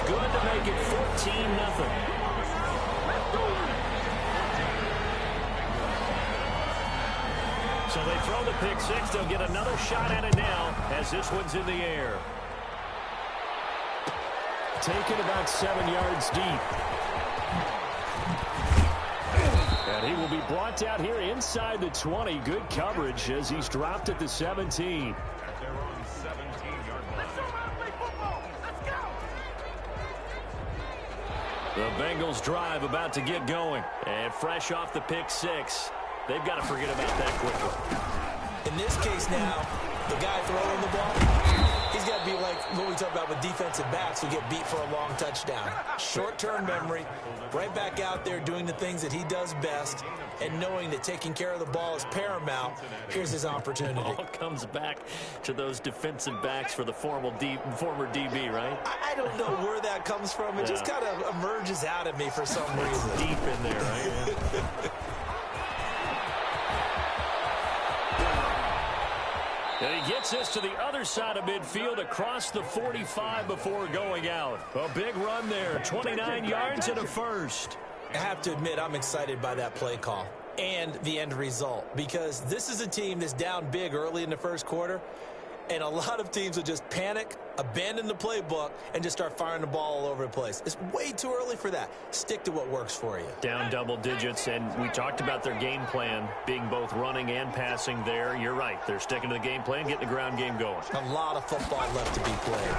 good to make it 14-0. So they throw the pick six. They'll get another shot at it now as this one's in the air. Taken about 7 yards deep. And he will be brought down here inside the 20. Good coverage as he's dropped at the 17. They're on 17-yard line. The Bengals drive about to get going. And fresh off the pick six. They've got to forget about that quickly. In this case now, the guy throwing the ball, he's got to be like what we talked about with defensive backs who get beat for a long touchdown. Short-term memory, right back out there doing the things that he does best, and knowing that taking care of the ball is paramount. Here's his opportunity. All comes back to those defensive backs for the former DB, right? I don't know where that comes from. It just kind of emerges out at me for some reason. Deep in there, right? And he gets this to the other side of midfield across the 45 before going out. A big run there, 29 yards and a first. I have to admit, I'm excited by that play call and the end result, because this is a team that's down big early in the first quarter, and a lot of teams will just panic, abandon the playbook, and just start firing the ball all over the place. It's way too early for that. Stick to what works for you. Down double digits, and we talked about their game plan being both running and passing there. You're right. They're sticking to the game plan, getting the ground game going. A lot of football left to be played.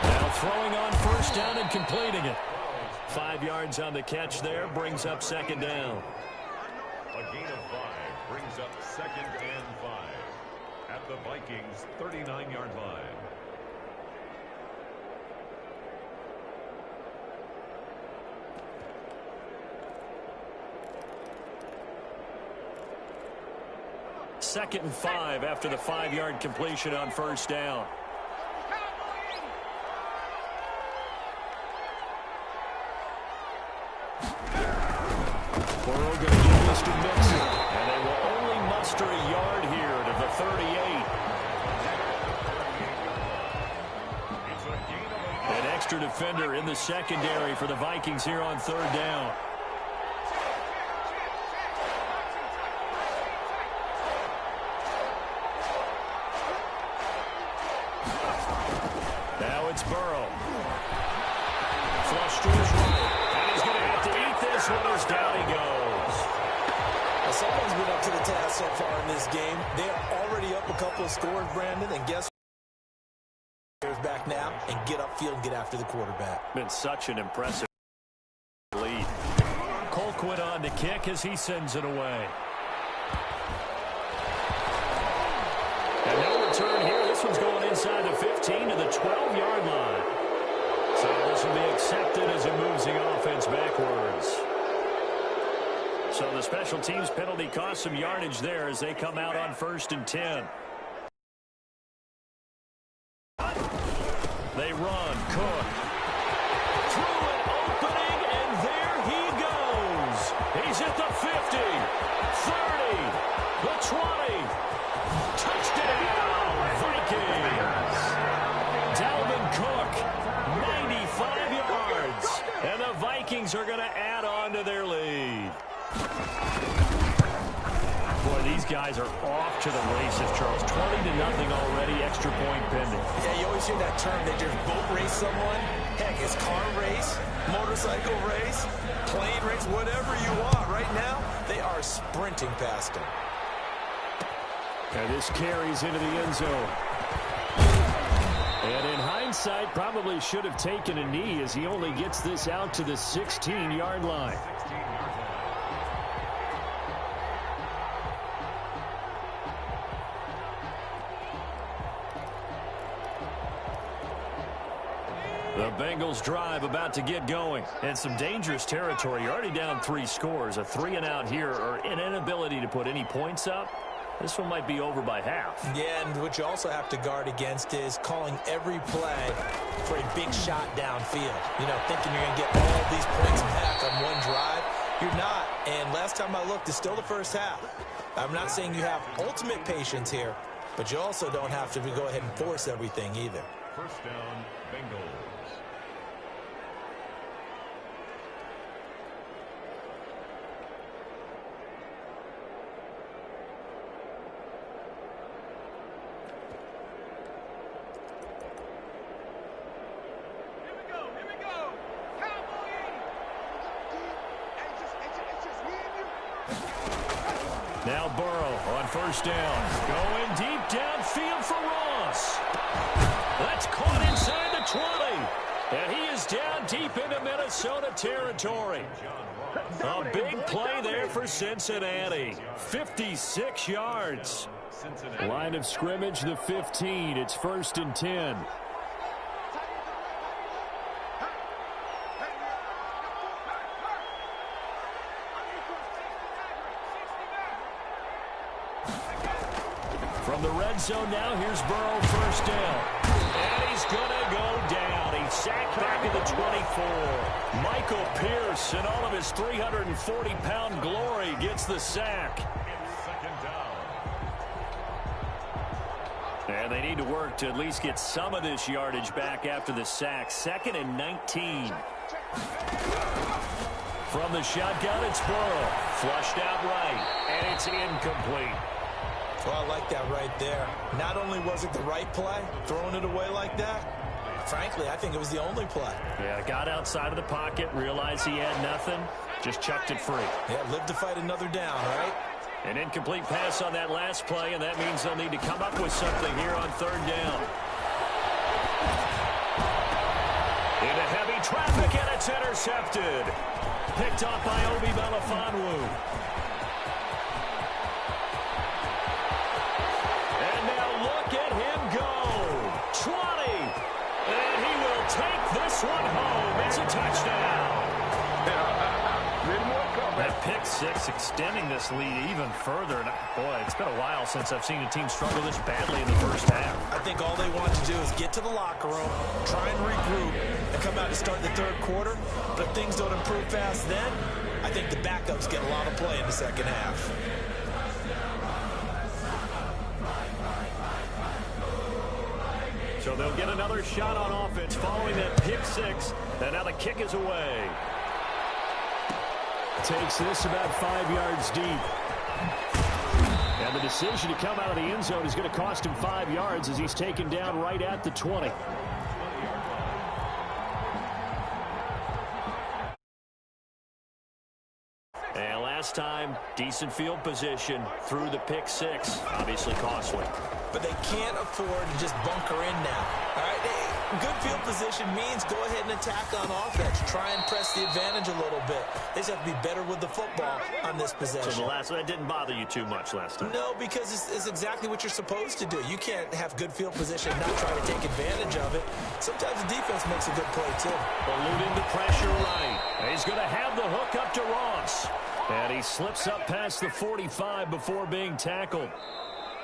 Now throwing on first down and completing it. 5 yards on the catch there, brings up second down. A gain of 5 brings up 2nd and 5 at the Vikings' 39-yard line. Second and 5 after the 5-yard completion on first down. Burrow going to give this to Mixon, and they will only muster a yard here to the 38. An extra defender in the secondary for the Vikings here on third down. Now it's Burrow. Flush to his right. And he's going to have to eat this one as down he goes. Well, someone's been up to the task so far in this game. They are already up a couple of scores, Brandon, and guess what? Back now and get upfield and get after the quarterback. Been such an impressive lead. Colquitt on the kick as he sends it away. And no return here. This one's going inside the 15 to the 12-yard line. So this will be accepted as it moves the offense backwards. So the special teams penalty cost some yardage there as they come out on 1st and 10. They run. Cook. Through an opening, and there he goes. He's at the 50, 30, the 20. Touchdown, Vikings. Dalvin Cook, 95 yards. And the Vikings are going to add on to their lead. Boy, these guys are off to the races, Charles. 20-0 already, extra point pending. Yeah, you always hear that term, they just boat race someone. Heck, it's car race, motorcycle race, plane race, whatever you want. Right now, they are sprinting past them. And this carries into the end zone. And in hindsight, probably should have taken a knee as he only gets this out to the 16-yard line. The Bengals drive about to get going. And some dangerous territory. You're already down 3 scores. A 3-and-out here, or an inability to put any points up. This one might be over by half. Yeah, and what you also have to guard against is calling every play for a big shot downfield. You know, thinking you're going to get all these points back on one drive. You're not. And last time I looked, it's still the first half. I'm not saying you have ultimate patience here, but you also don't have to go ahead and force everything either. First down, Bengals. Now Burrow on first down. Going deep downfield for Ross. That's caught inside the 20. And he is down deep into Minnesota territory. A big play there for Cincinnati. 56 yards. Line of scrimmage, the 15. It's 1st and 10. From the red zone now, here's Burrow, first down. And he's going to go down. He's sacked back at the 24. Michael Pierce, in all of his 340-pound glory, gets the sack. Second down. And they need to work to at least get some of this yardage back after the sack. 2nd and 19. From the shotgun, it's Burrow. Flushed out right, and it's incomplete. Well, I like that right there. Not only was it the right play, throwing it away like that, frankly, I think it was the only play. Yeah, got outside of the pocket, realized he had nothing, just chucked it free. Yeah, live to fight another down, right? An incomplete pass on that last play, and that means they'll need to come up with something here on 3rd down. Into heavy traffic, and it's intercepted. Picked off by Obi Melifonwu. One home. It's a touchdown. That pick six extending this lead even further. And boy, it's been a while since I've seen a team struggle this badly in the first half. I think all they want to do is get to the locker room, try and regroup, and come out to start the 3rd quarter. But if things don't improve fast then, I think the backups get a lot of play in the 2nd half. So they'll get another shot on offense following that pick six. And now the kick is away. Takes this about 5 yards deep. And the decision to come out of the end zone is going to cost him 5 yards as he's taken down right at the 20. And last time, decent field position through the pick six. Obviously costly. But they can't afford to just bunker in now. All right, good field position means go ahead and attack on offense. Try and press the advantage a little bit. They just have to be better with the football on this possession. So that didn't bother you too much last time? No, because it's exactly what you're supposed to do. You can't have good field position and not try to take advantage of it. Sometimes the defense makes a good play, too. Eluding the pressure right. And he's going to have the hook up to Ross. And he slips up past the 45 before being tackled.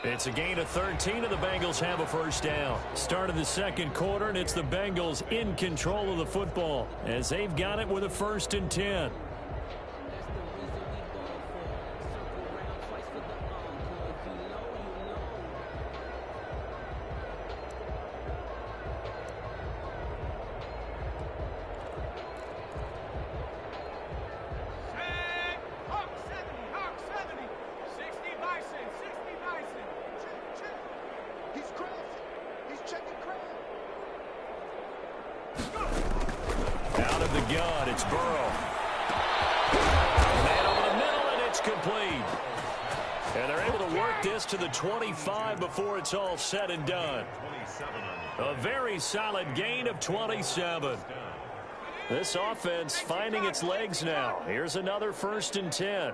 It's a gain of 13, and the Bengals have a first down. Start of the 2nd quarter, and it's the Bengals in control of the football as they've got it with a 1st and 10. Out of the gun, it's Burrow. Man over the middle, and it's complete. And they're able to work this to the 25 before it's all said and done. A very solid gain of 27. This offense finding its legs now. Here's another 1st and 10.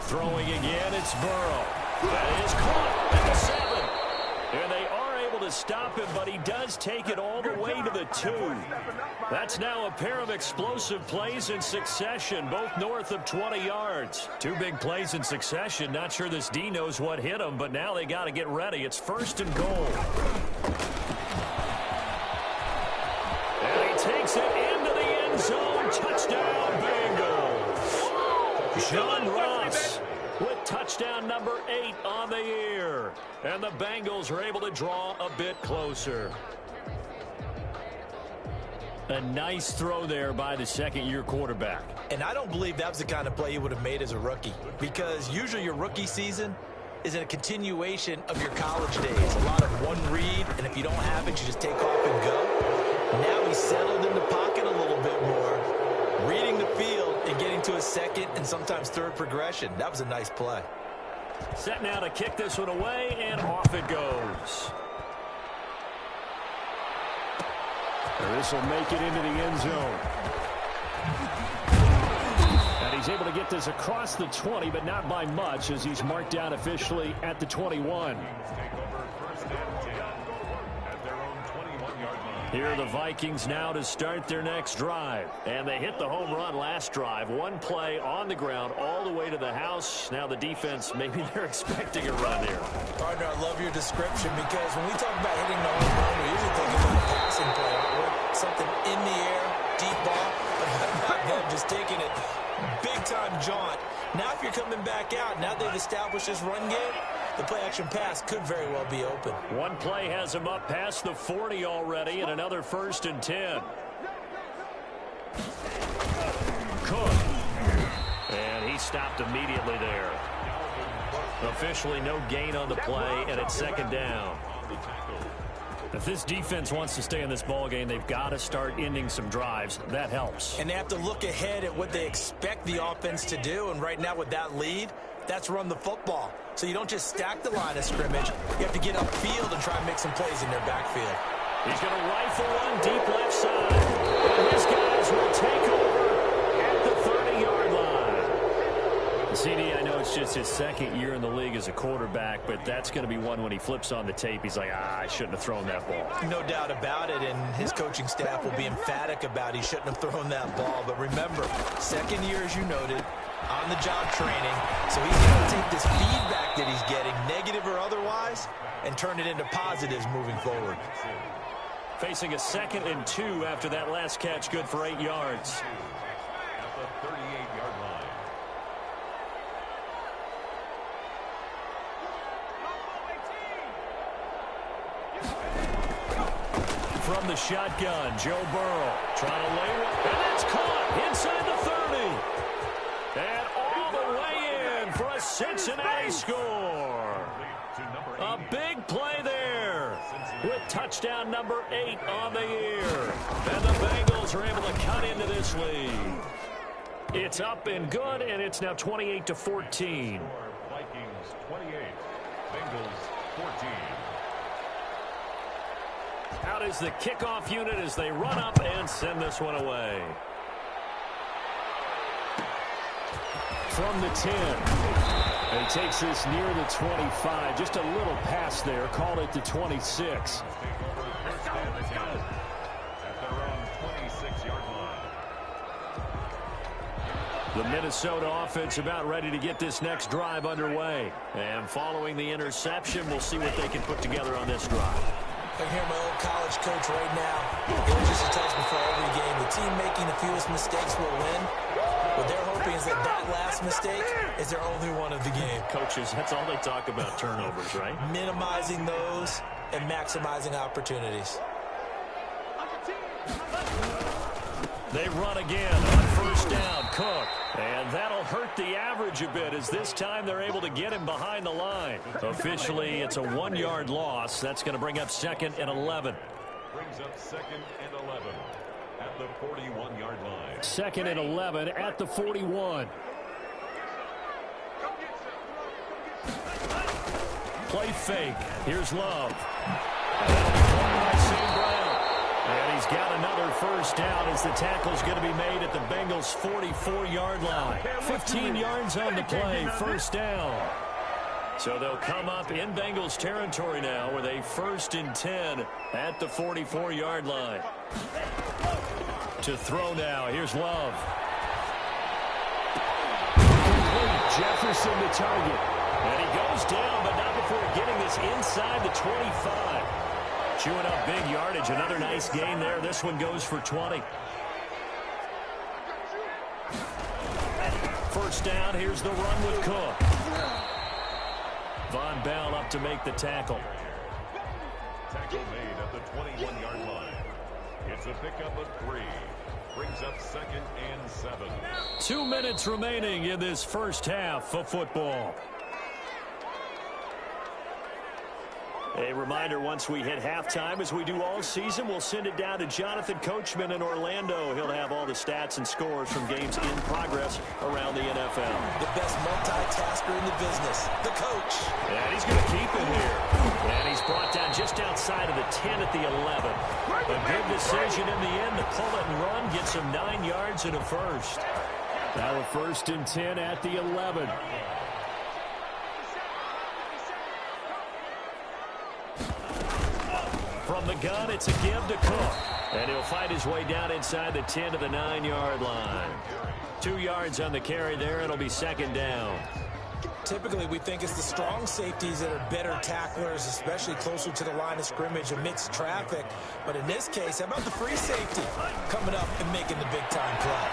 Throwing again, it's Burrow. That is caught at the 7. And they are able to stop him, but he does take it all the way to the 2. That's now a pair of explosive plays in succession, both north of 20 yards. 2 big plays in succession. Not sure this D knows what hit him, but now they got to get ready. It's 1st and goal. John Ross with touchdown number 8 on the year. And the Bengals are able to draw a bit closer. A nice throw there by the second-year quarterback. And I don't believe that was the kind of play he would have made as a rookie, because usually your rookie season is a continuation of your college days. A lot of one read, and if you don't have it, you just take off and go. Now he's settled in the pocket a little bit more, reading the field and getting to a second and sometimes third progression. That was a nice play. Set now to kick this one away, and off it goes. This will make it into the end zone. And he's able to get this across the 20, but not by much, as he's marked down officially at the 21. Here are the Vikings now to start their next drive. And they hit the home run last drive. One play on the ground all the way to the house. Now the defense, maybe they're expecting a run here. Partner, I love your description, because when we talk about hitting the home run, we usually think about a passing play. Something in the air, deep ball, but not just taking it big-time jaunt. Now if you're coming back out, now they've established this run game, the play-action pass could very well be open. One play has him up past the 40 already, and another 1st and 10. Cook. And he stopped immediately there. Officially no gain on the play, and it's 2nd down. If this defense wants to stay in this ballgame, they've got to start ending some drives. That helps. And they have to look ahead at what they expect the offense to do. And right now with that lead, that's run the football. So you don't just stack the line of scrimmage. You have to get upfield and try and make some plays in their backfield. He's going to rifle one deep left side. And his guys will take over at the 30-yard line. CD, I know it's just his 2nd year in the league as a quarterback, but that's going to be one when he flips on the tape. He's like, I shouldn't have thrown that ball. No doubt about it, and his coaching staff will be emphatic about he shouldn't have thrown that ball. But remember, 2nd year, as you noted, on-the-job training. So he's going to take this feedback that he's getting, negative or otherwise, and turn it into positives moving forward. Facing a 2nd and 2 after that last catch, good for 8 yards. At the 38-yard line. From the shotgun, Joe Burrow trying to lay one, and that's caught inside the 30. And all the way in for a Cincinnati score. A big play there with touchdown number 8 on the year. And the Bengals are able to cut into this lead. It's up and good, and it's now 28-14. Vikings 28, Bengals 14. Out is the kickoff unit as they run up and send this one away. From the 10. And he takes this near the 25. Just a little pass there. Called it the 26. The Minnesota offense about ready to get this next drive underway. And following the interception, we'll see what they can put together on this drive. I hear my old college coach right now. It just tells before every game, the team making the fewest mistakes will win. What they're hoping is that last mistake is their only one of the game. Coaches, that's all they talk about, turnovers, right? Minimizing those and maximizing opportunities. They run again on 1st down, Cook. And that'll hurt the average a bit, as this time they're able to get him behind the line. Officially, it's a 1-yard loss. That's going to bring up 2nd and 11. Brings up 2nd and 11 at the 41-yard line. 2nd and 11 at the 41. Play fake. Here's Love. And that'll be caught by St. Brown. And he's got another 1st down as the tackle's going to be made at the Bengals' 44-yard line. 15 yards on the play, 1st down. So they'll come up in Bengals territory now with a 1st and 10 at the 44-yard line. To throw now, here's Love. Complete. Jefferson the target. And he goes down, but not before getting this inside the 25. Chewing up big yardage. Another nice gain there. This one goes for 20. first down. Here's the run with Cook. Von Bell up to make the tackle. Tackle made at the 21-yard line. It's a pickup of 3. Brings up 2nd and 7. 2 minutes remaining in this first half of football. A reminder, once we hit halftime, as we do all season, we'll send it down to Jonathan Coachman in Orlando. He'll have all the stats and scores from games in progress around the NFL. The best multitasker in the business, the coach. And he's going to keep it here. And he's brought down just outside of the 10 at the 11. A good decision in the end to pull it and run, gets him 9 yards and a first. Now a 1st and 10 at the 11. From the gun, it's a give to Cook. And he'll fight his way down inside the 10 to the 9-yard line. 2 yards on the carry there. It'll be 2nd down. Typically, we think it's the strong safeties that are better tacklers, especially closer to the line of scrimmage amidst traffic. But in this case, how about the free safety coming up and making the big-time play?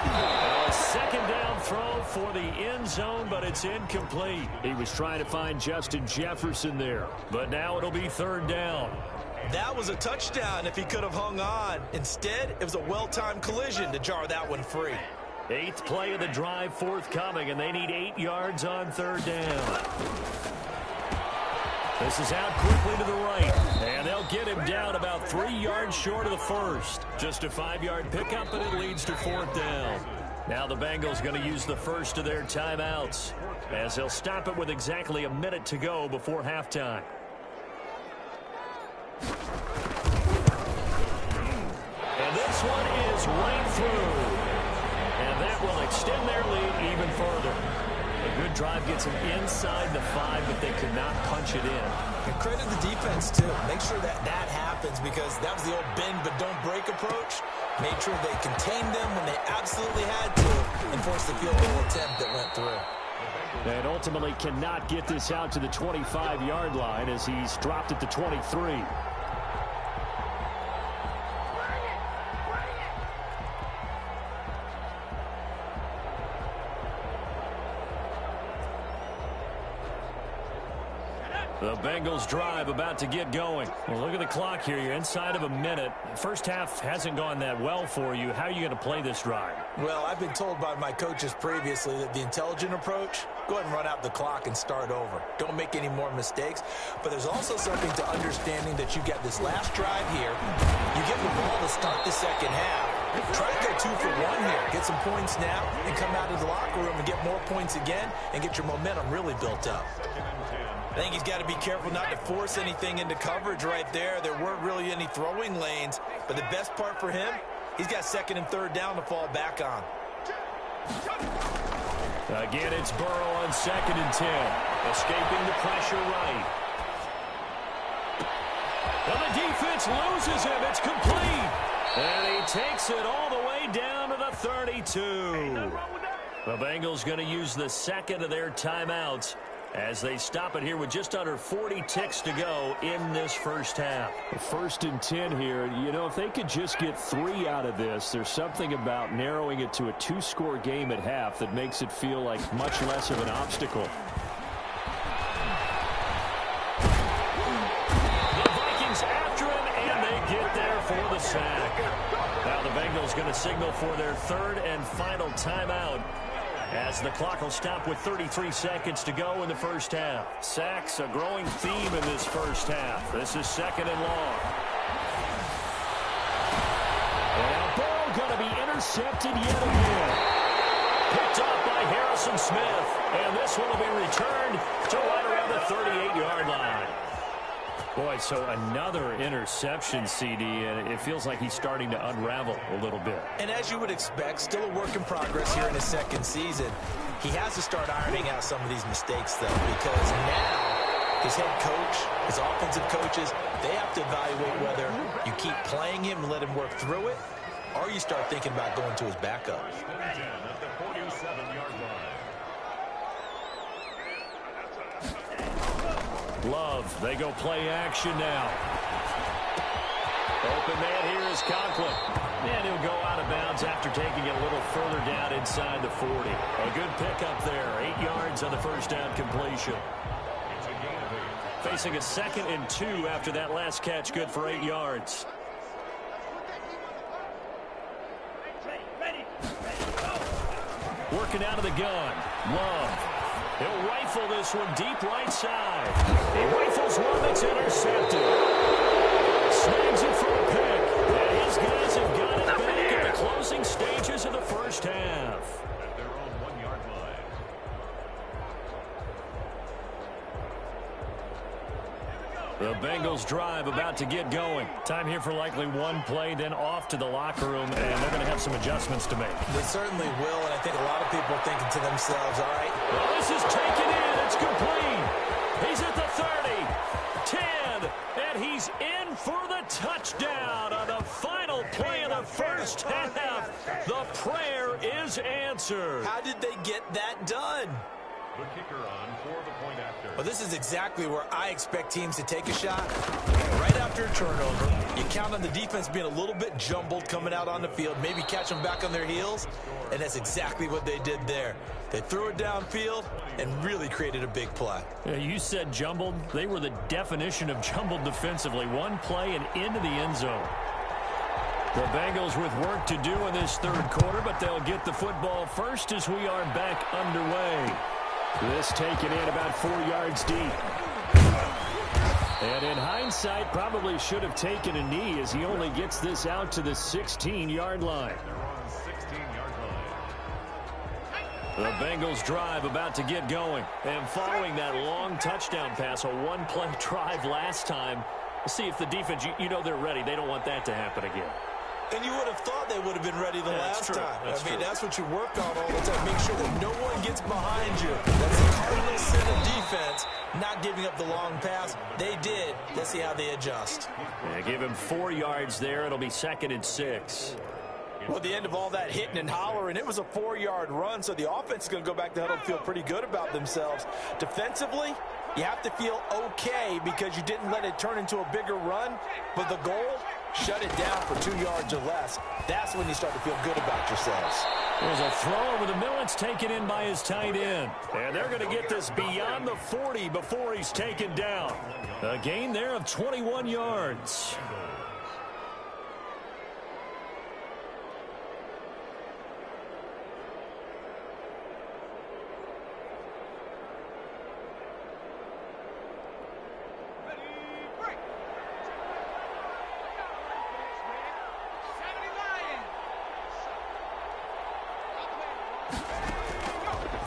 A 2nd down throw for the end zone, but it's incomplete. He was trying to find Justin Jefferson there, but now it'll be 3rd down. That was a touchdown if he could have hung on. Instead, it was a well-timed collision to jar that one free. 8th play of the drive forthcoming, and they need 8 yards on 3rd down. This is out quickly to the right, and they'll get him down about 3 yards short of the first. Just a 5-yard pickup, and it leads to 4th down. Now the Bengals going to use the first of their timeouts, as they'll stop it with exactly a minute to go before halftime. And this one is right through. And that will extend their lead even further. A good drive gets them inside the 5, but they could not punch it in. And credit the defense, too. Make sure that happens, because that was the old bend but don't break approach. Made sure they contained them when they absolutely had to and forced the field goal attempt that went through. And ultimately cannot get this out to the 25-yard line as he's dropped at the 23. The Bengals drive about to get going. Well, look at the clock here. You're inside of a minute. First half hasn't gone that well for you. How are you going to play this drive? Well, I've been told by my coaches previously that the intelligent approach, go ahead and run out the clock and start over. Don't make any more mistakes. But there's also something to understanding that you get this last drive here. You get the ball to start the second half. Try to go 2 for 1 here. Get some points now and come out of the locker room and get more points again and get your momentum really built up. I think he's got to be careful not to force anything into coverage right there. There weren't really any throwing lanes. But the best part for him, he's got 2nd and 3rd down to fall back on. Again, it's Burrow on 2nd and 10. Escaping the pressure right. Well, the defense loses him. It's complete. And he takes it all the way down to the 32. The Bengals going to use the 2nd of their timeouts as they stop it here with just under 40 ticks to go in this first half. 1st and 10 here. You know, if they could just get 3 out of this, there's something about narrowing it to a 2-score game at half that makes it feel like much less of an obstacle. The Vikings after him, and they get there for the sack. Now the Bengals going to signal for their 3rd and final timeout, as the clock will stop with 33 seconds to go in the first half. Sacks, a growing theme in this first half. This is 2nd and long. And now Burrow going to be intercepted yet again. Picked up by Harrison Smith. And this one will be returned to right around the 38-yard line. Boy, so another interception, CD, and it feels like he's starting to unravel a little bit. And as you would expect, still a work in progress here in his 2nd season. He has to start ironing out some of these mistakes, though, because now his head coach, his offensive coaches, they have to evaluate whether you keep playing him and let him work through it, or you start thinking about going to his backup. At the 47-yard line. Love, they go play action now. Open man here is Conklin. And he'll go out of bounds after taking it a little further down inside the 40. A good pickup there. 8 yards on the first down completion. It's a gain of 8. Facing a 2nd and 2 after that last catch. Good for 8 yards. Working out of the gun. Love. He'll rifle this one deep right side. He rifles one that's intercepted. Snags it for a pick. And his guys have got it back at the closing stages of the first half. At their own 1-yard line. The Bengals drive about to get going. Time here for likely one play, then off to the locker room, and they're going to have some adjustments to make. They certainly will, and I think a lot of people are thinking to themselves, all right. Well, this is taken in. It's complete. He's at the 30, 10, and he's in for the touchdown on the final play of the first half. The prayer is answered. How did they get that done? The kicker on for the point after. Well, this is exactly where I expect teams to take a shot. Right after a turnover, you count on the defense being a little bit jumbled coming out on the field, maybe catch them back on their heels, and that's exactly what they did there. They threw it downfield and really created a big play. Yeah, you said jumbled. They were the definition of jumbled defensively. One play and into the end zone. The Bengals with work to do in this third quarter, but they'll get the football first as we are back underway. This taken in about 4 yards deep. And in hindsight, probably should have taken a knee as he only gets this out to the 16-yard line. They're on the 16-yard line. The Bengals drive about to get going. And following that long touchdown pass, a one-play drive last time, we'll see if the defense, you know they're ready. They don't want that to happen again. And you would have thought they would have been ready the last time. That's what you work on all the time. Make sure that no one gets behind you. That's the Cardinals sin of defense, not giving up the long pass. They did. Let's see how they adjust. Yeah, give him 4 yards there. It'll be 2nd and 6. Well, at the end of all that hitting and hollering, it was a 4-yard run, so the offense is going to go back to huddle and feel pretty good about themselves. Defensively, you have to feel okay because you didn't let it turn into a bigger run, but the goal, shut it down for 2 yards or less. That's when you start to feel good about yourselves. There's a throw over the middle. It's taken in by his tight end. And they're going to get this beyond the 40 before he's taken down. A gain there of 21 yards.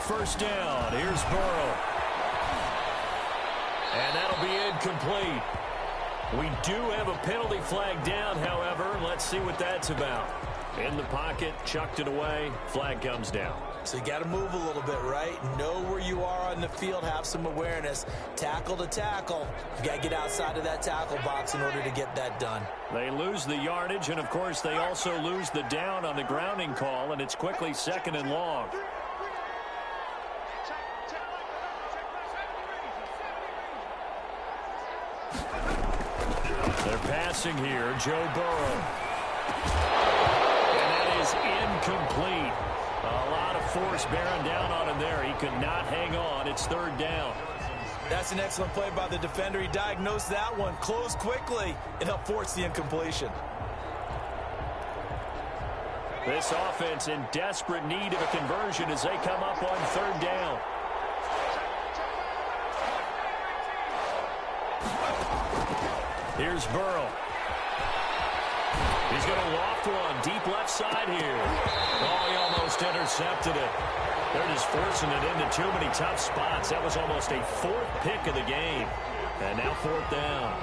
First down. Here's Burrow. And that'll be incomplete. We do have a penalty flag down, however. Let's see what that's about. In the pocket, chucked it away. Flag comes down. So you got to move a little bit, right? Know where you are on the field. Have some awareness. Tackle to tackle. You got to get outside of that tackle box in order to get that done. They lose the yardage, and, of course, they also lose the down on the grounding call, and it's quickly 2nd and long. They're passing here, Joe Burrow. And that is incomplete. A lot of force bearing down on him there. He could not hang on. It's 3rd down. That's an excellent play by the defender. He diagnosed that one, closed quickly, and helped force the incompletion. This offense in desperate need of a conversion as they come up on 3rd down. Here's Burrow. He's going to loft one deep left side here. Oh, he almost intercepted it. They're just forcing it into too many tough spots. That was almost a 4th pick of the game. And now 4th down.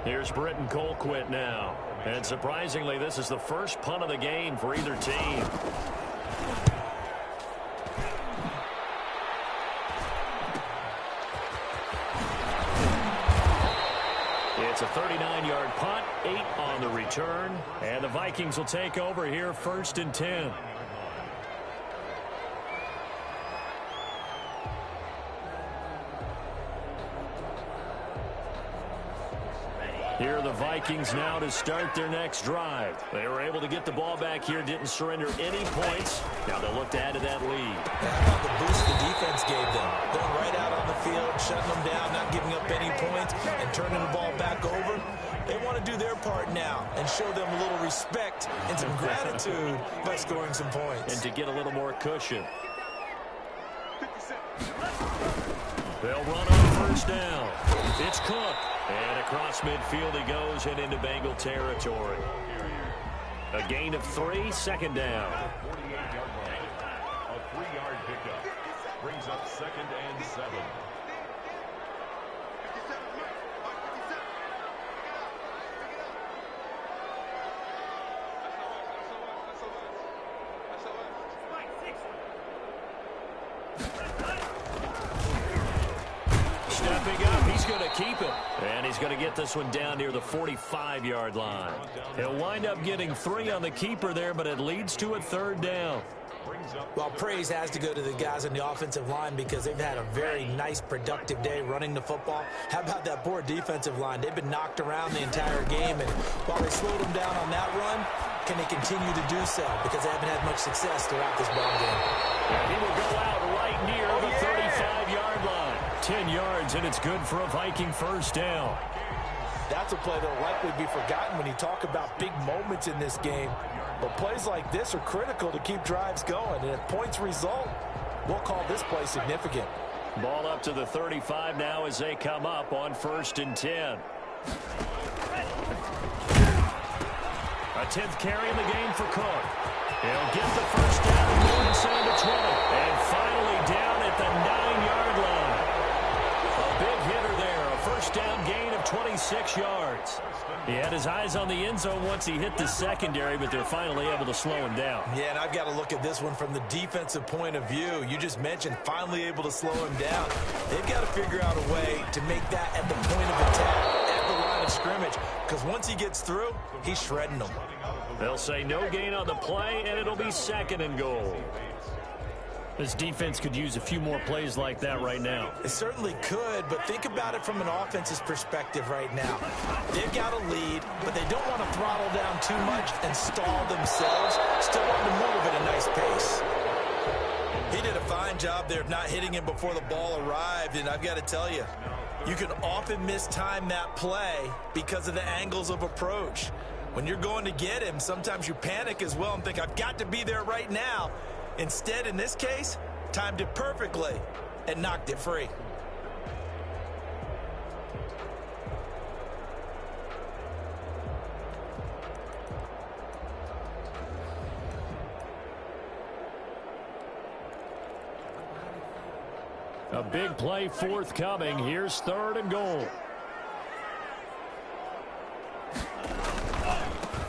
Here's Britton Colquitt now. And surprisingly, this is the first punt of the game for either team. It's a 39-yard punt, 8 on the return. And the Vikings will take over here 1st and 10. Here are the Vikings now to start their next drive. They were able to get the ball back here, didn't surrender any points. Now they'll look to add to that lead. How about the boost the defense gave them? Going right out on the field, shutting them down, not giving up any points, and turning the ball back over. They want to do their part now and show them a little respect and some gratitude by scoring some points. And to get a little more cushion. They'll run on first down. It's Cook. And across midfield he goes and into Bengal territory. A gain of 3, second down. 48-yard line. A 3-yard pickup. Brings up second and 7. Stepping up, he's going to keep it. And he's going to get this one down near the 45-yard line. He'll wind up getting 3 on the keeper there, but it leads to a third down. Well, praise has to go to the guys on the offensive line because they've had a very nice, productive day running the football. How about that poor defensive line? They've been knocked around the entire game, and while they slowed them down on that run, can they continue to do so? Because they haven't had much success throughout this ball game. And he will go out right near the 35-yard line. 10 yards, and it's good for a Viking first down. That's a play that will likely be forgotten when you talk about big moments in this game. But plays like this are critical to keep drives going. And if points result, we'll call this play significant. Ball up to the 35 now as they come up on 1st and 10. A 10th carry in the game for Cook. He'll get the first down and move inside the 20. And finally down at the 9-yard line. A big hitter there. A first down gain of 26 yards. He had his eyes on the end zone once he hit the secondary, but they're finally able to slow him down. Yeah, and I've got to look at this one from the defensive point of view. You just mentioned finally able to slow him down. They've got to figure out a way to make that at the point of attack, at the line of scrimmage, because once he gets through, he's shredding them. They'll say no gain on the play, and it'll be 2nd and goal. This defense could use a few more plays like that right now. It certainly could, but think about it from an offense's perspective right now. They've got a lead, but they don't want to throttle down too much and stall themselves. Still want to move at a nice pace. He did a fine job there of not hitting him before the ball arrived, and I've got to tell you, you can often mistime that play because of the angles of approach. When you're going to get him, sometimes you panic as well and think, I've got to be there right now. Instead, in this case, timed it perfectly and knocked it free. A big play forthcoming. Here's 3rd and goal.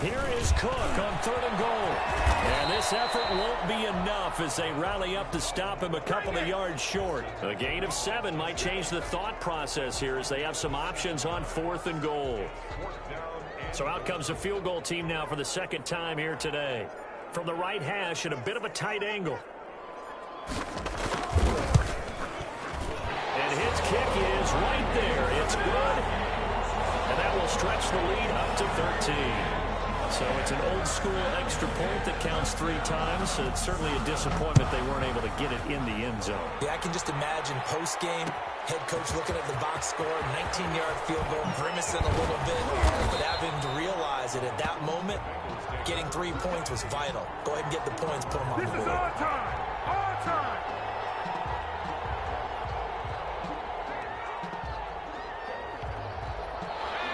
Here is Cook on 3rd and goal. And this effort won't be enough as they rally up to stop him a couple of yards short. A gain of 7 might change the thought process here as they have some options on 4th and goal. So out comes a field goal team now for the 2nd time here today. From the right hash at a bit of a tight angle. And his kick is right there. It's good. And that will stretch the lead up to 13. So it's an old-school extra point that counts 3 times. So it's certainly a disappointment they weren't able to get it in the end zone. Yeah, I can just imagine post-game, head coach looking at the box score, 19-yard field goal, grimacing a little bit, but having to realize that at that moment, getting 3 points was vital. Go ahead and get the points, put them on the board. This is our time! Our time!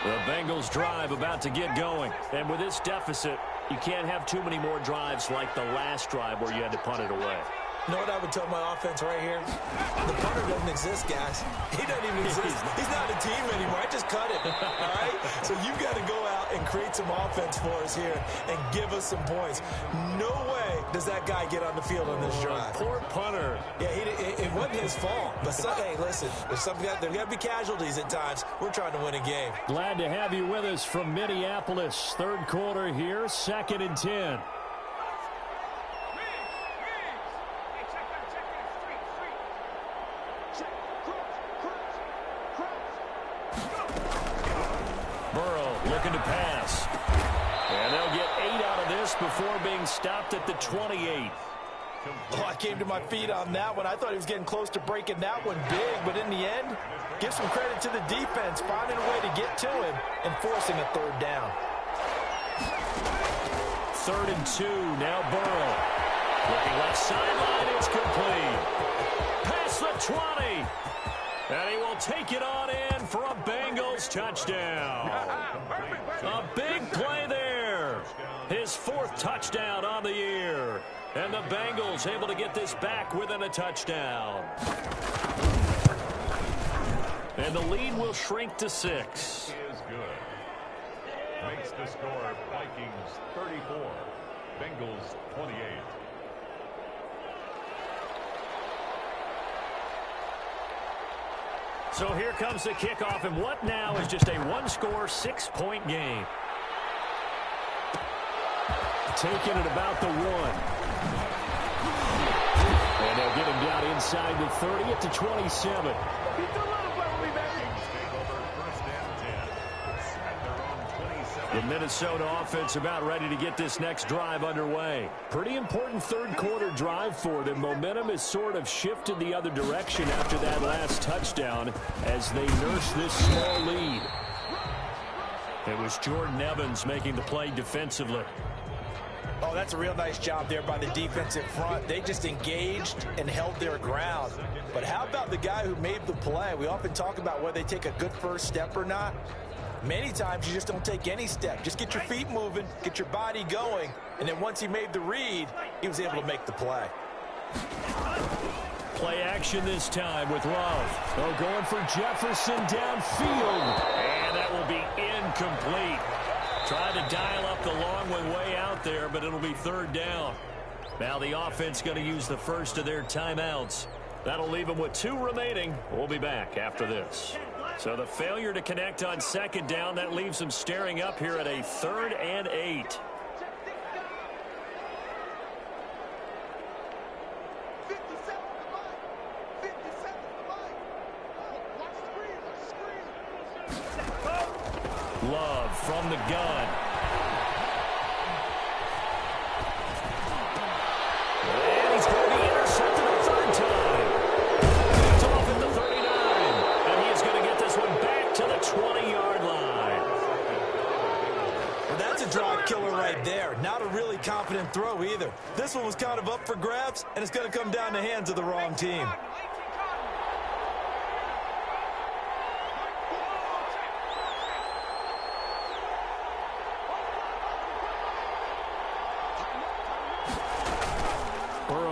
The Bengals drive about to get going. And with this deficit, you can't have too many more drives like the last drive where you had to punt it away. You know what I would tell my offense right here? The punter doesn't exist, guys. He doesn't even exist. He's not a team anymore. I just cut him, all right? So you've got to go out and create some offense for us here and give us some points. No way does that guy get on the field on this drive. Poor punter. Yeah, it wasn't his fault. But, hey, listen, there's got to be casualties at times. We're trying to win a game. Glad to have you with us from Minneapolis. 3rd quarter here, 2nd and 10. Burrow looking to pass. And they'll get 8 out of this before being stopped at the 28. Oh, I came to my feet on that one. I thought he was getting close to breaking that one big, but in the end, give some credit to the defense, finding a way to get to him and forcing a third down. 3rd and 2, now Burrow. Looking left sideline, it's complete. Past the 20. And he will take it on in for a Bengals touchdown. A big play there. His 4th touchdown on the year. And the Bengals able to get this back within a touchdown. And the lead will shrink to 6. Is good. Makes the score Vikings 34, Bengals 28. So here comes the kickoff, and what now is just a one-score, 6-point game. Taking it about the 1. And they'll get him down inside the 30 at the 27. The Minnesota offense about ready to get this next drive underway. Pretty important third-quarter drive for them. Momentum has sort of shifted the other direction after that last touchdown as they nurse this small lead. It was Jordan Evans making the play defensively. Oh, that's a real nice job there by the defensive front. They just engaged and held their ground. But how about the guy who made the play? We often talk about whether they take a good first step or not. Many times you just don't take any step. Just get your feet moving, get your body going, and then once he made the read, he was able to make the play. Play action this time with Love. Oh, going for Jefferson downfield. And that will be incomplete. Tried to dial up the long one way out there, but it'll be 3rd down. Now the offense going to use the first of their timeouts. That'll leave them with 2 remaining. We'll be back after this. So the failure to connect on 2nd down, that leaves them staring up here at a 3rd and 8. Love from the gun. And he's going to be intercepted a 3rd time. It's off at the 39. And he is going to get this one back to the 20-yard line. Well, that's a drive killer right there. Not a really confident throw either. This one was kind of up for grabs, and it's going to come down the hands of the wrong team.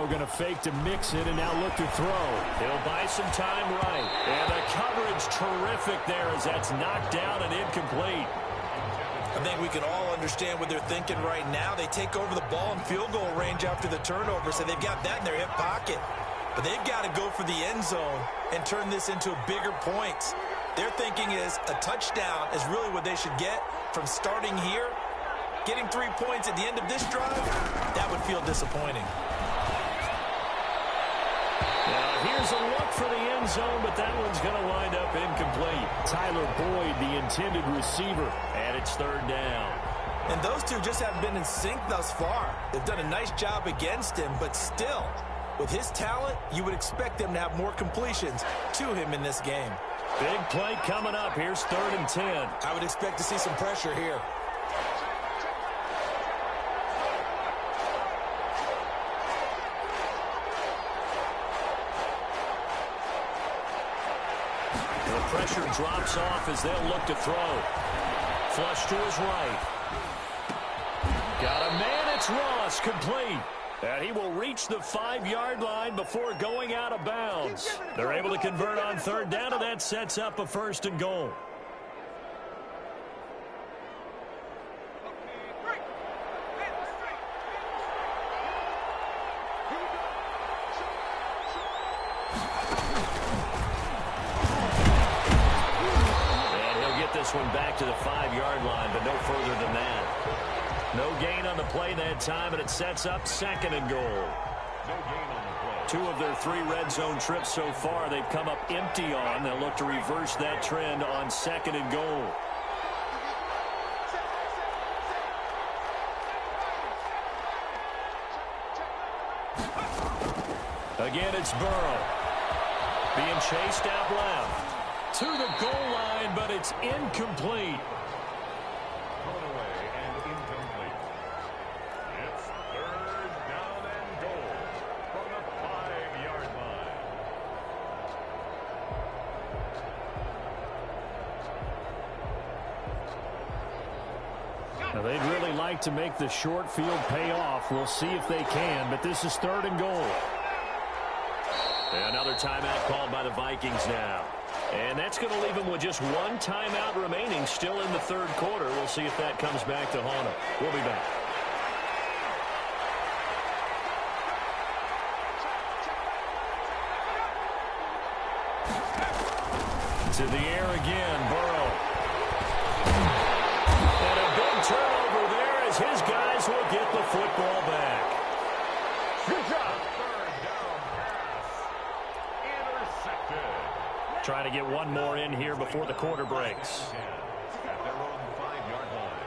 Going to fake to mix it and now look to throw. He'll buy some time right. And the coverage terrific there as that's knocked down and incomplete. I think we can all understand what they're thinking right now. They take over the ball in field goal range after the turnover, so they've got that in their hip pocket. But they've got to go for the end zone and turn this into bigger points. Their thinking is a touchdown is really what they should get from starting here. Getting 3 points at the end of this drive, that would feel disappointing. Here's a look for the end zone, but that one's going to wind up incomplete. Tyler Boyd, the intended receiver, and it's 3rd down. And those two just haven't been in sync thus far. They've done a nice job against him, but still, with his talent, you would expect them to have more completions to him in this game. Big play coming up. Here's 3rd and 10. I would expect to see some pressure here. Pressure drops off as they'll look to throw. Flush to his right. Got a man, it's Ross, complete. And he will reach the 5-yard line before going out of bounds. They're able to convert on 3rd down, and that sets up a 1st and goal. One back to the 5-yard line, but no further than that. No gain on the play that time, and it sets up 2nd and goal. No gain on the play. 2 of their 3 red zone trips so far, they've come up empty on. They'll look to reverse that trend on 2nd and goal. Again, it's Burrow. Being chased out left. To the goal line, but it's incomplete. Thrown away and incomplete. It's third down and goal from the 5-yard line. Now, they'd really like to make the short field pay off. We'll see if they can, but this is third and goal. Another timeout called by the Vikings now. And that's going to leave them with just one timeout remaining still in the third quarter. We'll see if that comes back to haunt them. We'll be back. To the air again, Burrow. And a big turnover there as his guys will get the football back. Good job. Third down pass. Intercepted. Trying to get one more in here before the quarter breaks. At their own 5-yard line.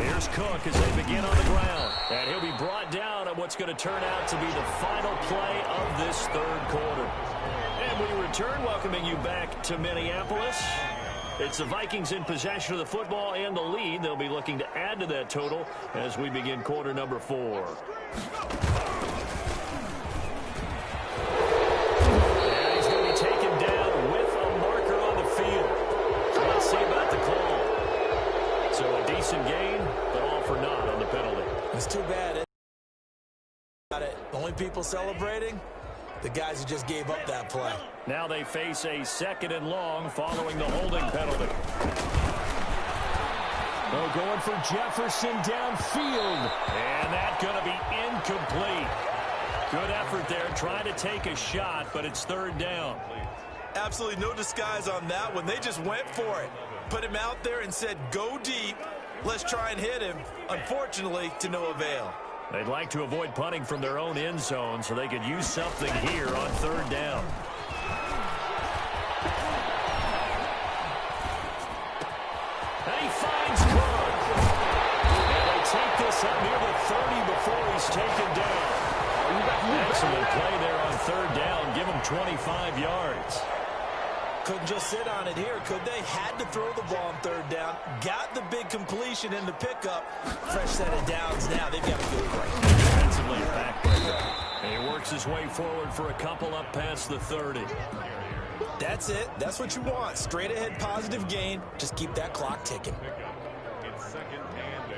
Here's Cook as they begin on the ground. And he'll be brought down on what's going to turn out to be the final play of this third quarter. And we return, welcoming you back to Minneapolis. It's the Vikings in possession of the football and the lead. They'll be looking to add to that total as we begin quarter number 4. And he's going to be taken down with a marker on the field. So let's see about the call. So a decent gain, but all for naught on the penalty. It's too bad. The only people celebrating, the guys who just gave up that play. Now they face a second and long following the holding penalty. Oh, going for Jefferson downfield. And that's going to be incomplete. Good effort there, trying to take a shot, but it's third down. Absolutely no disguise on that one. They just went for it. Put him out there and said, go deep. Let's try and hit him. Unfortunately, to no avail. They'd like to avoid punting from their own end zone so they could use something here on third down. And he finds Cook. And they take this up near the 30 before he's taken down. Excellent play there on third down. Give him 25 yards. Couldn't just sit on it here, could they? Had to throw the ball on third down. Got the big completion in the pickup. Fresh set of downs now. They've got to go right. Defensively, a backbreaker. And he works his way forward for a couple up past the 30. That's it. That's what you want. Straight ahead positive gain. Just keep that clock ticking. It's second and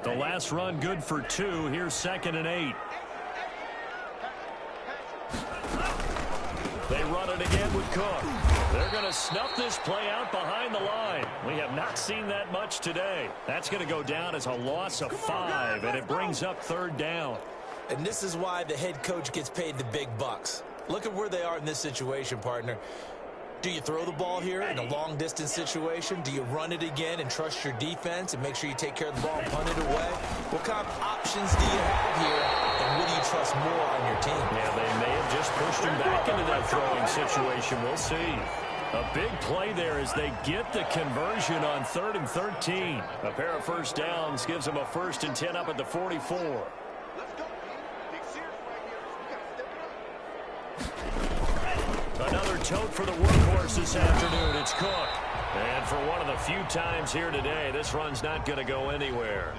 8. The last run good for 2. Here's second and 8. They run it again with Cook. They're going to snuff this play out behind the line. We have not seen that much today. That's going to go down as a loss of 5, and it brings up third down. And this is why the head coach gets paid the big bucks. Look at where they are in this situation, partner. Do you throw the ball here in a long-distance situation? Do you run it again and trust your defense and make sure you take care of the ball and punt it away? What kind of options do you have here, and what do you trust more on your team? Yeah, they may have just pushed him back into that throwing situation. We'll see. A big play there as they get the conversion on 3rd and 13. A pair of first downs gives them a 1st and 10 up at the 44. Another tote for the workhorse this afternoon. It's Cook. And for one of the few times here today, this run's not going to go anywhere.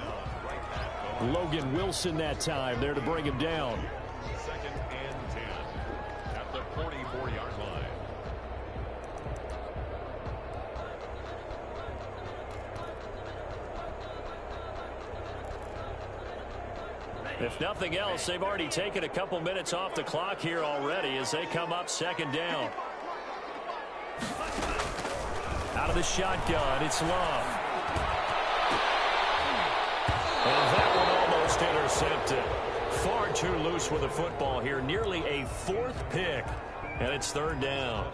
Logan Wilson that time there to bring him down. Second and 10 at the 44-yard line. If nothing else, they've already taken a couple minutes off the clock here already as they come up second down. Out of the shotgun, it's Love. And that one almost intercepted. Far too loose with the football here. Nearly a 4th pick. And it's third down.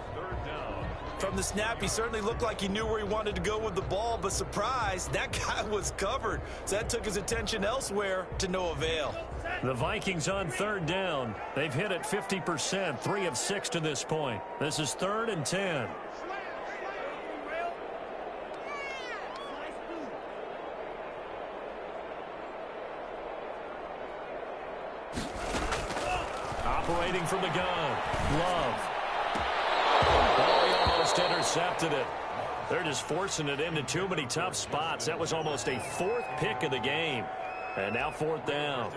From the snap, he certainly looked like he knew where he wanted to go with the ball, but surprise, that guy was covered. So that took his attention elsewhere to no avail. The Vikings on third down. They've hit it 50%, 3 of 6 to this point. This is 3rd and 10. Operating from the gun. Love. Oh, he almost intercepted it. They're just forcing it into too many tough spots. That was almost a fourth pick of the game. And now fourth down.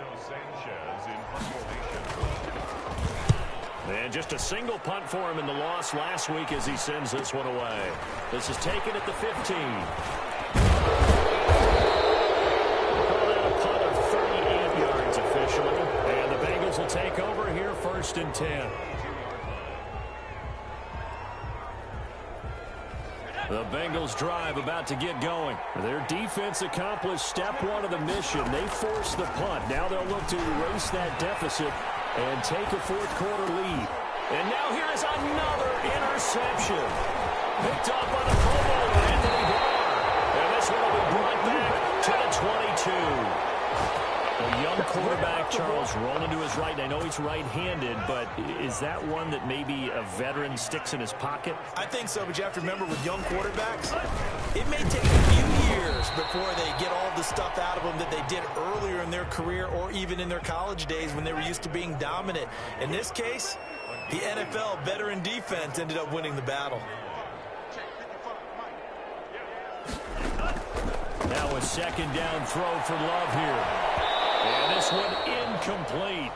And just a single punt for him in the loss last week as he sends this one away. This is taken at the 15. Call that a punt of 38 yards officially. And the Bengals will take over here first and 10. The Bengals drive about to get going. Their defense accomplished step one of the mission. They forced the punt. Now they'll look to erase that deficit and take a fourth-quarter lead. And now here is another interception. Picked up by the Pro Bowler, Anthony Barr. And this one will be brought back to the 22. A young quarterback, Charles, rolling to his right. I know he's right-handed, but is that one that maybe a veteran sticks in his pocket? I think so, but you have to remember with young quarterbacks, it may take a few years before they get all the stuff out of them that they did earlier in their career or even in their college days when they were used to being dominant. In this case, the NFL veteran defense ended up winning the battle. Now a second down throw for Love here. And this one incomplete.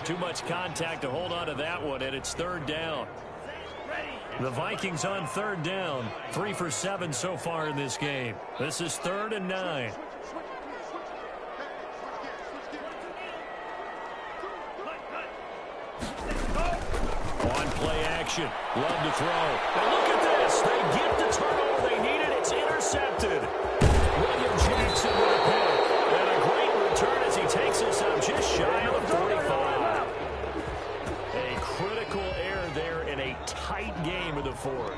Too much contact to hold on to that one, and it's third down. The Vikings on third down. 3 for 7 so far in this game. This is 3rd and 9. On play action. Love to throw. And look at this. They get the turnover they needed. It's intercepted. William Jackson with a pick. And a great return as he takes us up just shy of the 45. A critical error there in a tight game of the fourth.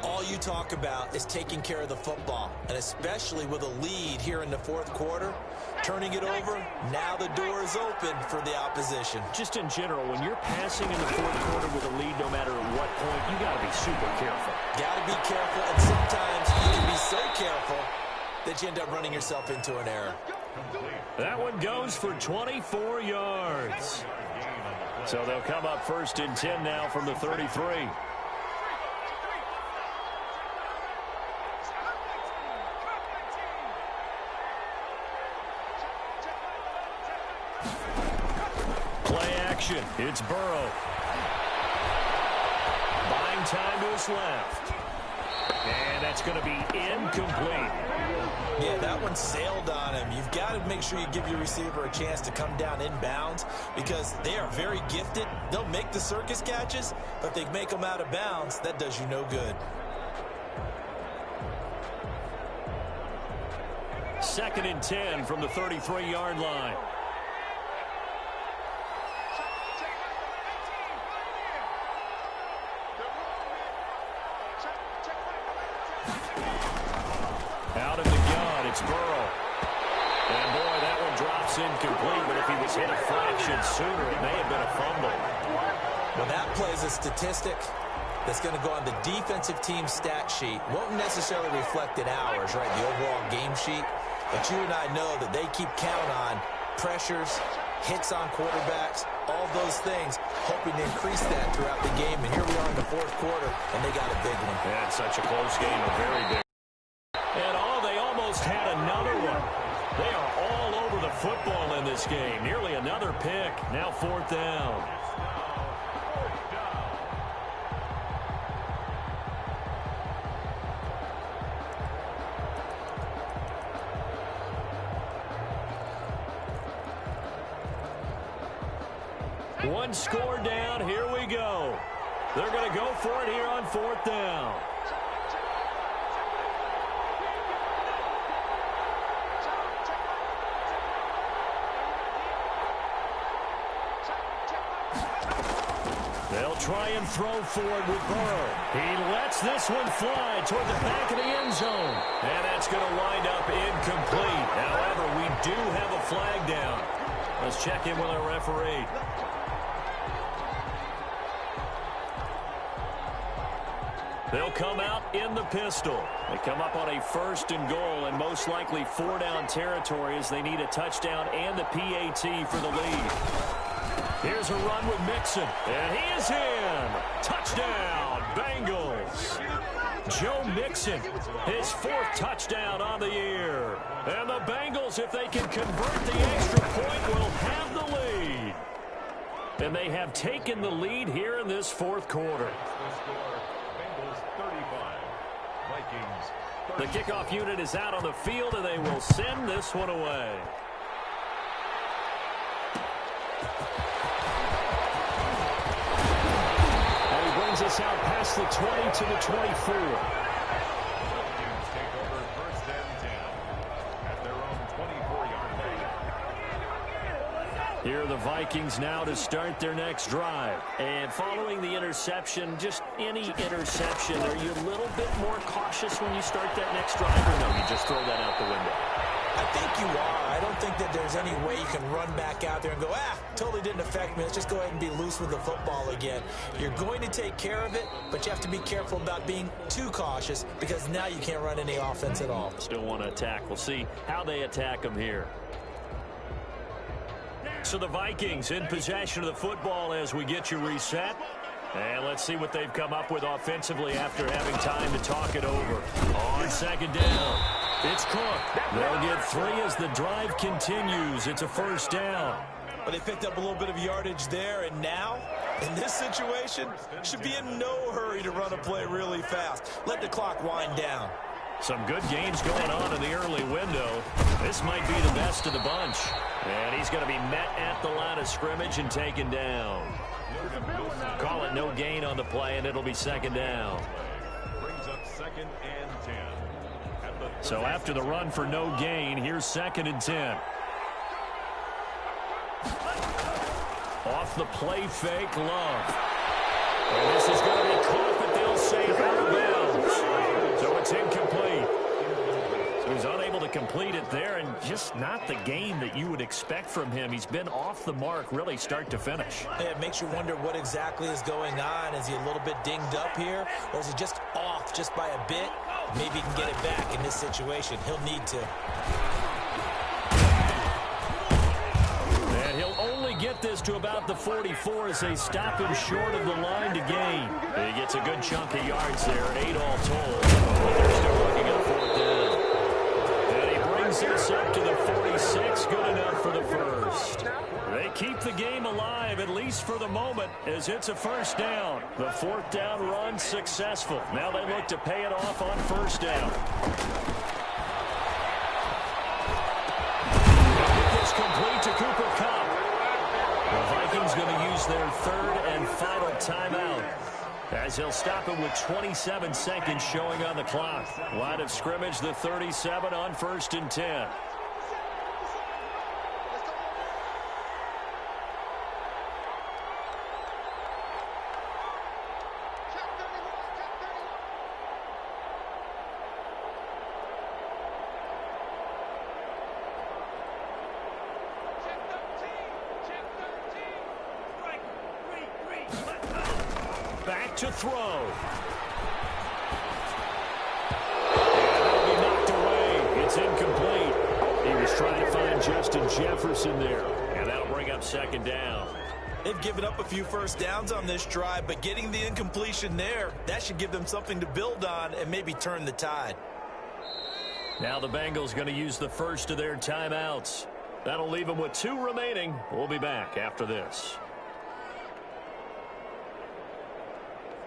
All you talk about is taking care of the football, and especially with a lead here in the fourth quarter, turning it over, now the door is open for the opposition. Just in general, when you're passing in the fourth quarter with a lead, no matter at what point, you got to be super careful. Got to be careful, and sometimes you can be so careful that you end up running yourself into an error. That one goes for 24 yards. So they'll come up 1st and 10 now from the 33. Play action. It's Burrow. Buying time to his left. And that's going to be incomplete. Yeah, that one sailed on him. You've got to make sure you give your receiver a chance to come down inbounds because they are very gifted. They'll make the circus catches, but if they make them out of bounds, that does you no good. 2nd and 10 from the 33-yard line. Out in the gun, it's Burrow. And boy, that one drops incomplete, but if he was hit a fraction sooner, it may have been a fumble. Well, that plays a statistic that's going to go on the defensive team stat sheet. Won't necessarily reflect in ours, right, the overall game sheet. But you and I know that they keep count on pressures, hits on quarterbacks, all those things, hoping to increase that throughout the game. And here we are in the fourth quarter, and they got a big one. Yeah, it's such a close game, a very big. And they almost had another one. They are all over the football in this game. Nearly another pick. Now 4th down. One score down. Here we go. They're going to go for it here on 4th down. They'll try and throw forward with Burrow. He lets this one fly toward the back of the end zone. And that's going to wind up incomplete. However, we do have a flag down. Let's check in with our referee. They'll come out in the pistol. They come up on a 1st and goal and most likely 4-down territory as they need a touchdown and the PAT for the lead. Here's a run with Mixon, and he is in. Touchdown, Bengals. Joe Mixon, his 4th touchdown on the year. And the Bengals, if they can convert the extra point, will have the lead. And they have taken the lead here in this 4th quarter. The score, Bengals 35, Vikings 30. The kickoff unit is out on the field, and they will send this one away. Us out past the 20 to the 24. Vikings take over 1st and 10 at their own 24-yard line. Here are the Vikings now to start their next drive. And following the interception, just any interception, are you a little bit more cautious when you start that next drive, or no, you just throw that out the window? I think you are. I don't think that there's any way you can run back out there and go, totally didn't affect me. Let's just go ahead and be loose with the football again. You're going to take care of it, but you have to be careful about being too cautious because now you can't run any offense at all. Still want to attack. We'll see how they attack them here. So the Vikings in possession of the football as we get you reset. And let's see what they've come up with offensively after having time to talk it over. On 2nd down, it's Cook. They'll get 3 as the drive continues. It's a 1st down. But they picked up a little bit of yardage there, and now, in this situation, should be in no hurry to run a play really fast. Let the clock wind down. Some good games going on in the early window. This might be the best of the bunch. And he's going to be met at the line of scrimmage and taken down. Call it no gain on the play, and it'll be 2nd down. Brings up 2nd and 10. So after the run for no gain, here's 2nd and 10. Off the play fake, Love. And this is going to be caught, but they'll say out of bounds. So it's incomplete. So he's unable to complete it there, and just not the game that you would expect from him. He's been off the mark really start to finish. Yeah, it makes you wonder what exactly is going on. Is he a little bit dinged up here, or is he just off just by a bit? Maybe he can get it back in this situation. He'll need to. And he'll only get this to about the 44 as they stop him short of the line to gain. He gets a good chunk of yards there, 8 all told. But they're still looking at 4th down. And he brings this up to the 46, good enough for the 1st. They keep the game alive, at least for the moment, as it's a 1st down. The 4th down run successful. Now they look to pay it off on 1st down. It's complete to Cooper Kupp. The Vikings going to use their 3rd and final timeout, as they'll stop him with 27 seconds showing on the clock. Line of scrimmage, the 37 on 1st and 10. Back to throw. And that'll be knocked away. It's incomplete. He was trying to find Justin Jefferson there. And that'll bring up 2nd down. They've given up a few 1st downs on this drive, but getting the incompletion there, that should give them something to build on and maybe turn the tide. Now the Bengals going to use the 1st of their timeouts. That'll leave them with 2 remaining. We'll be back after this.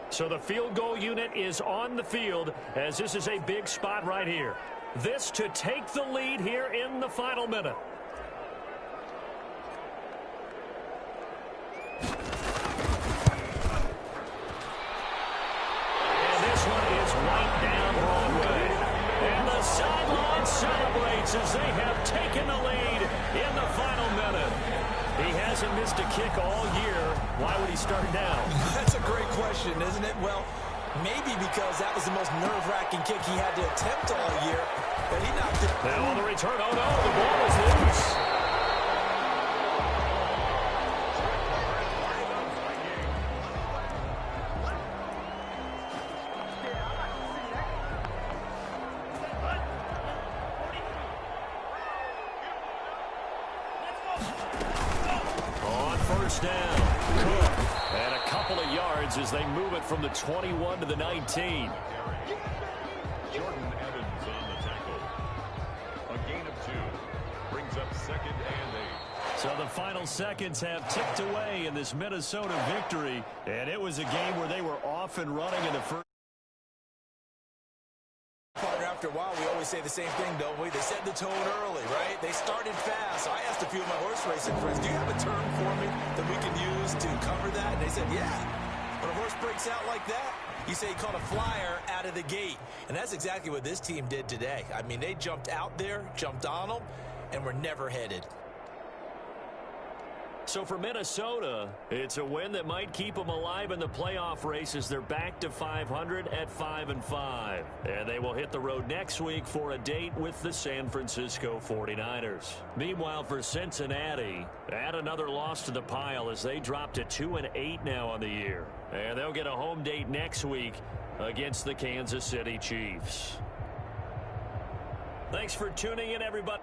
So the field goal unit is on the field, as this is a big spot right here. This to take the lead here in the final minute. And this one is right down Broadway. And the sideline celebrates as they have taken the lead in the final minute. He hasn't missed a kick all year. Why would he start now? That's a great question, isn't it? Well, maybe because that was the most nerve-wracking kick he had to attempt all year, but he knocked it. Now on the return, oh no, the ball is loose. First down. Cook. And a couple of yards as they move it from the 21 to the 19. Jordan Evans on the tackle. A gain of 2. Brings up 2nd and 8. So the final seconds have ticked away in this Minnesota victory. And it was a game where they were off and running in the first. Partner, after a while, we always say the same thing, don't we? They set the tone early, right? They started fast. So I asked a few of my horse racing friends, do you have a term for me that we can use to cover that? And they said, yeah. When a horse breaks out like that, you say he caught a flyer out of the gate. And that's exactly what this team did today. I mean, they jumped out there, jumped on them, and were never headed. So for Minnesota, it's a win that might keep them alive in the playoff race as they're back to 500 at 5-5. And they will hit the road next week for a date with the San Francisco 49ers. Meanwhile, for Cincinnati, add another loss to the pile as they drop to 2-8 now on the year. And they'll get a home date next week against the Kansas City Chiefs. Thanks for tuning in, everybody.